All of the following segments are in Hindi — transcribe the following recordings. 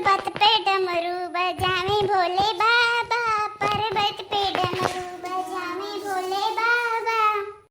पर्वत पे डमरू बजावे भोले बाबा, पर्वत पे डमरू बजावे भोले बाबा,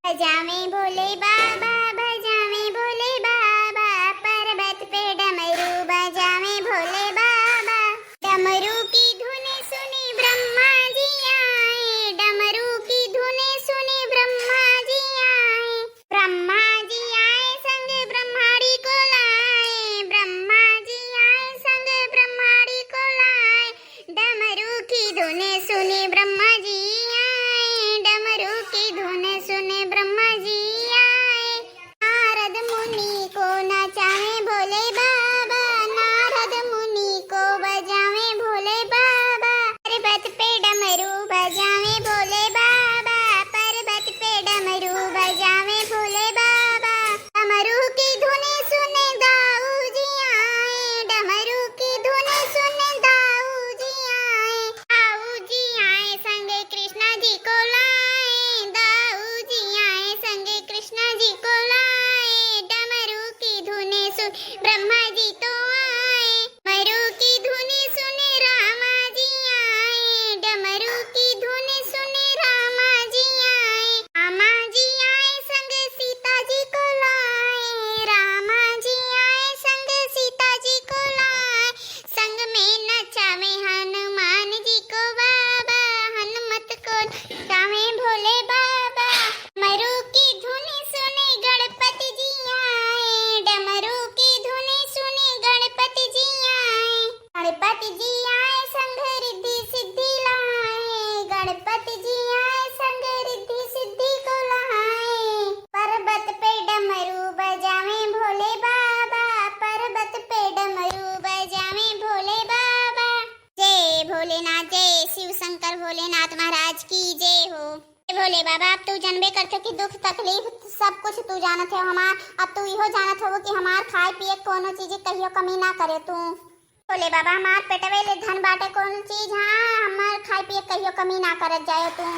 बजावे भोले बाबा, बजावे भोले बाबा, पर्वत पे डमरू बजावे भोले बाबा। डमरू की धुन सुनी ब्रह्मा जी आए, डमरू की धुन सुनी ब्रह्मा जी आए, ब्रह्मा जी आए संग ब्रह्माड़ी को लाए, ब्रह्मा जी आए संग ब्रह्माड़ी को लाए। डमरू की धुन सुनी ब्रह्मा जी आए, डमरू की धुन सुने ब्रह्मा जी आए। नारद मुनि को नचावे भोले बाबा, नारद मुनि को बजावे भोले बाबा, पर्वत पे डमरू बजावे भोले बाबा, पर्वत पे डमरू बजावे भोले बाबा। डमरू की धुन सुने दाऊ जी आए, डमरू की धुन सुने दाऊ जी आए, दाऊ जी आए संगे कृष्णा जी को लाए, दाऊ जी आए संगे कृष्णा जी को लाए। डमरू की धुन सुन ब्रह्मा जी तो आए, डमरू की धुन सुने रामा जी आए, डमरू की धुन सुने रामा जी आए, रामा जी आए संग सीता जी को लाए, रामा जी आए संग सीता जी को लाए। संग में नचावे हनुमान जी को बाबा, हनुमत को नचावे भोले बाबा। डमरू की धुन सुने गणपति जी आए, डमरू की धुन सुने गणपति जी आए, गणपति जी आए संग रिद्धि सिद्धि लाए, गणपति जी आए संग रिद्धि सिद्धि को लाए। पर्वत पे डमरू बजावे भोले बाबा, पर्वत पे डमरू बजावे भोले बाबा। जय भोलेनाथ, जय शिव शंकर भोलेनाथ महाराज की जय हो। जय भोले बाबा, अब तू जानबे करते कि दुख तकलीफ सब कुछ तू जानत है हमार, अब तू इहो जानत हो कि हमार खाए पिए कोनो चीज कहियो कमी ना करे तू। भोले बाबा, हमार पेटवे ले धन बाटे कौन चीज, हाँ हमार खाए पिए कहियो कमी ना करत जाए तू।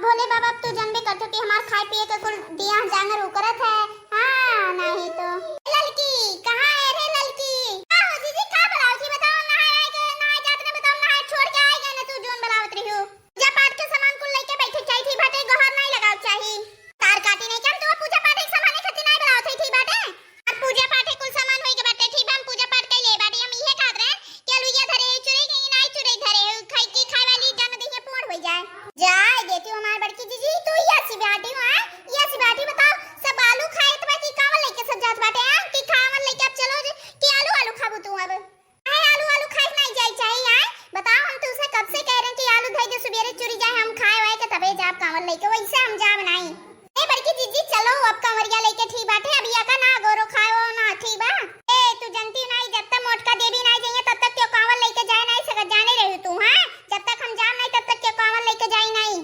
भोले बाबा, अब तू जानबे करते कि हमार खाए पिए के कुल दिया जांगर उकरत है, हाँ नहीं तो। ललकी कहाँ है रे ललकी? का हो जीजी, का बुलाओ जी, बताओ नहाए के नहाए जात ने बताओ, नहाए छोड़ के आए गए ना तू जोन बुलावत रही हो। पूजा पाठ के सामान कुल लेके बैठे चाहिए थी बाटे, गहर नहीं लगाव चाहिए। तार काटी नहीं क्या तू पूजा पाठ के सामान खातिर नहीं बुलावत थी बाटे। अब पूजा पाठ के कुल सामान होई के बाटे, ठीक बा हम पूजा पाठ कइले बाटे, हम इहे कहत रहे कि अलुइया धरे चुरे के नहीं चुरे धरे खाई की खाए वाली जन देह पूर्ण हो जाए। जाए देती हूं हमार बड़की जीजी, तू ये सी बाटी हो है, ये सी बाटी बताओ सब आलू खाए तो बाकी कावन लेके सब जात बाटे हैं कि खावन लेके अब चलो कि आलू आलू खाबू तू अब है, आलू आलू खाए नहीं जाई चाहिए है। बताओ हम तुझसे कब से कह रहे हैं कि आलू धई दे सुबेरे चुरी जाए, हम खाए वाए के तबे जाब कावन लेके, वैसे हम जा बनाई। ए बड़की जीजी चलो अब कंवरिया लेके ठीक बाटे, अब या का ना गोरो खाओ ना ठीक बा। ए तू जानती नहीं जब तक मोटका देवी नहीं जाइए तब तक क्यों कावन लेके जाए नहीं सकत, जाने रही तू हां, जब तक हम जाम नहीं तब तक क्यों कावन लेके जाई नहीं।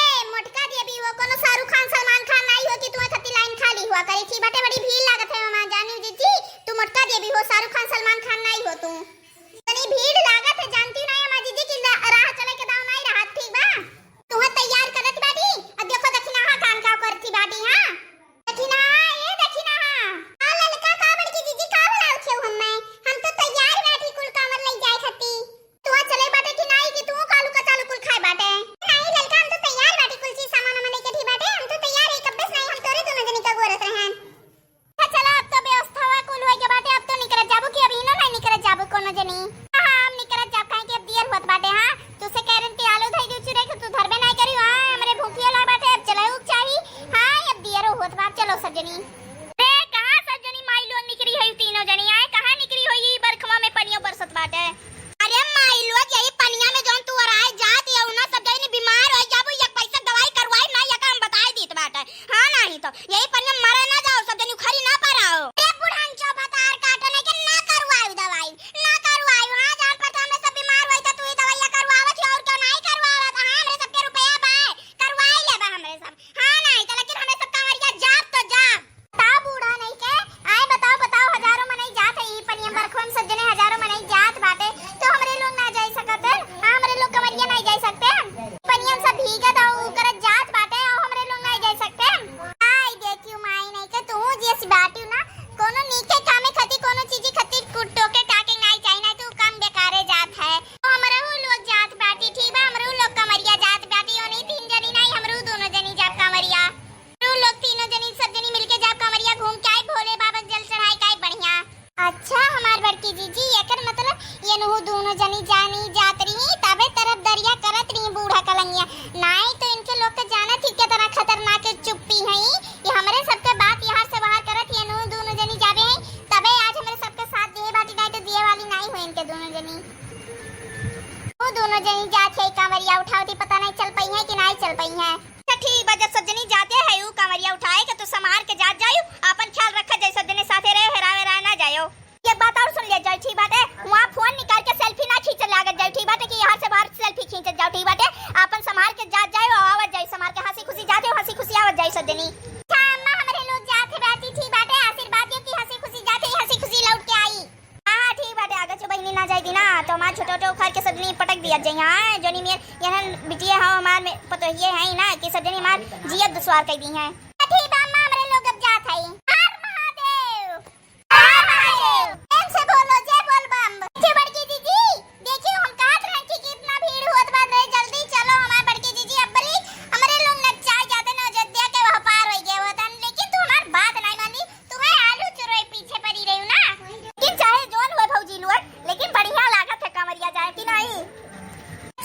ए मोटका देवी वो कोनो शाहरुख खान सलमान खान नहीं हो कि तू खती लाइन खाली हुआ करे ठीक बाटे, बड़ी भीड़ लागत है वहां जानी जीजी, तू मोटका देवी हो शाहरुख खान सलमान खान नहीं हो तू, इतनी भीड़ लागत है जानती नहीं हमारी जीजी की राह चले के दाव नहीं रहा ठीक बा। तू तैयार करत बाटी, अब देखो दक्षिणा कान का करती बाटी, हां दक्षिणा ये दक्षिणा हां ललका का बड़की जीजी का बुलाओ छे हम तो तैयार बैठी कुल कांवर ले जाए खती, तू चले बाटे कि नहीं कि तू कालू का चालू कुल खाए बाटे। नहीं ललका हम तो तैयार बाटी कुल चीज सामान हम लेके ठीक बाटे, हम तो तैयार है कब नहीं, हम तोरे दोनों जनी का गोरत रहन। चला अब तो व्यवस्था हुआ कुल होई के बाटे, अब तो निकल जाबो कि अभी ना नहीं निकल जाबो कोनो जनी, हां हम निकल जाब काहे कि अब देर होत बाटे। हां तुसे कह रहे कि आलू धई दे चुरे के तू धरबे नहीं करी, हां हमरे भूखिया ला बाटे अब चले उक चाहिए, हां अब देर होत बा चलो सब जनी। रे कहां सब जनी माई लोग निकरी है, तीनों जनी आए कहां निकरी होई बरखवा में पनियो बरसत बाटे। अरे माई लोग यही पनिया में जोन तू अराए जात या ना सब जनी बीमार हो जाबो, एक पैसा दवाई करवाई ना या काम बताई दीत बाटे, हां नहीं तो यही पनिया मरे ना जाओ सब जनी खरी ना पाराओ। ए बुढ़ान चो बतार काटो नहीं के ना करवाई दवाई ना करवाई, हां दोनों जनी जानी जात रही तबे तरफ दरिया करत रही बूढ़ा कलंगिया। नहीं तो इनके लोग के जाना थी के तरह खतरनाक चुप्पी है ये हमरे सबके बात यहाँ से बाहर करत है। दोनों जनी जावे हैं तबे आज हमरे सबके साथ दिए बाटी नहीं तो दिए वाली नहीं हुई इनके दोनों जनी। वो दोनों जनी जात है कांवरिया उठावती पता नहीं चल पाई है कि नहीं चल पाई है। ठीक बा जब सब जनी जाते है ऊ कांवरिया उठाए के तो संभाल के जात जायो अपन ख्याल रखा जैसे जने साथे रहे हेरावे रहा ना जायो। एक बात और सुन ले जाओ ठीक बात है वहां फोन निकाल के सेल्फी ना खींच लागत जाओ ठीक बात है कि यहां से बाहर सेल्फी खींच जाओ ठीक बात है अपन संभाल के जात जाओ आवत जाए संभाल के हंसी खुशी जाते हो हंसी खुशी आवत जाए सब जनी। अम्मा हमारे लोग जाते रहती ठीक बात है आशीर्वाद दियो कि हंसी खुशी जाते हंसी खुशी लौट के आई। हां ठीक बात है आगे जो बहनी ना जाई दी ना तो हमार छोटे छोटे उखाड़ के सजनी पटक दिया जाए। हां जोनी मेर यहां बिटिया हां हमार में पतो ये है ना कि सजनी हमार जियत दुश्वार कर दी है। ठीक बा अम्मा हमारे लोग अब जात है। हर महादेव हर महादेव प्रेम से बोलो जय बोल बम। जी बड़की दीदी देखियो हम कहत रहे कि कितना भीड़ होत बा रहे जल्दी चलो हमार बड़की दीदी अब्बली हमारे लोग नचा जाते ना अयोध्या के वहां पार हो गए होतन लेकिन तू हमार बात नहीं मानी तुम्हें आलू चुरोए पीछे पड़ी रही ना लेकिन चाहे जोन हुए भौजी लोग लेकिन बढ़िया लागत है कांवरिया जाए कि नहीं।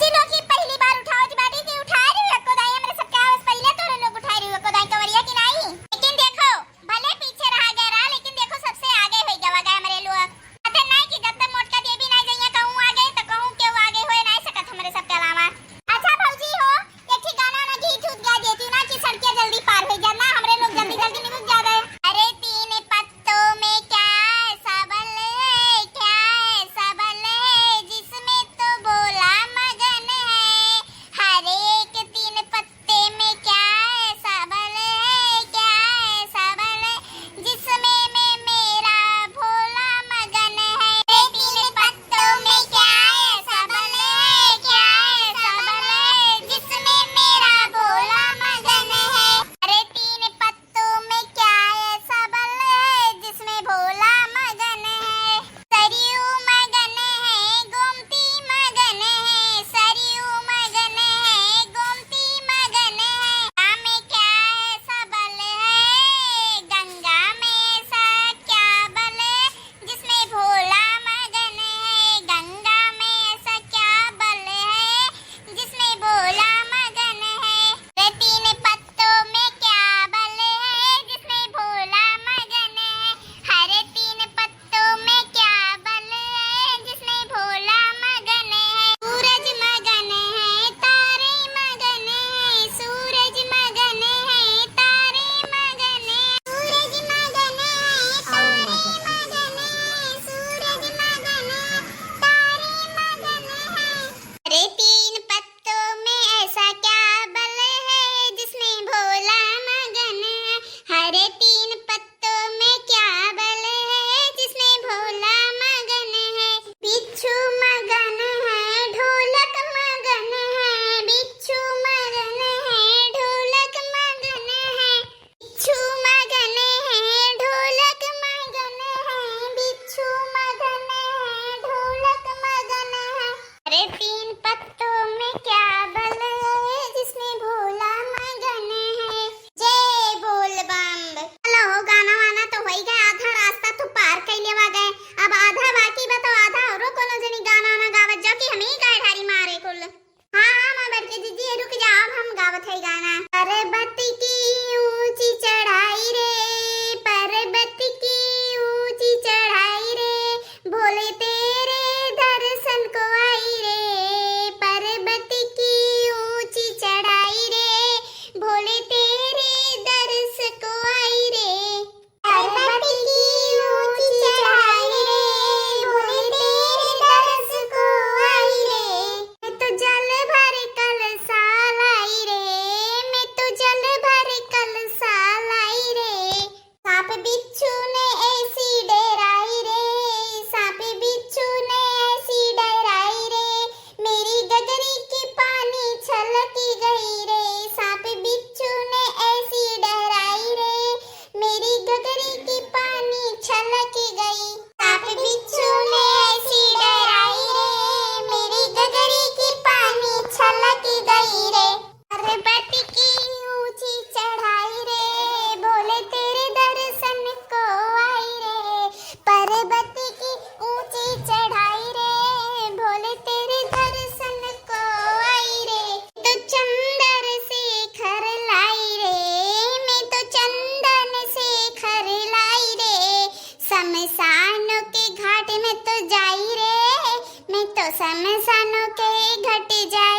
चिलो की पहली बार उठावत बाटी की उठाए रही को दाई हमरे सबके आवाज पहले तो लोग उठाए रही को दाई कांवरिया की नहीं लेकिन देखो भले मानो के घट जा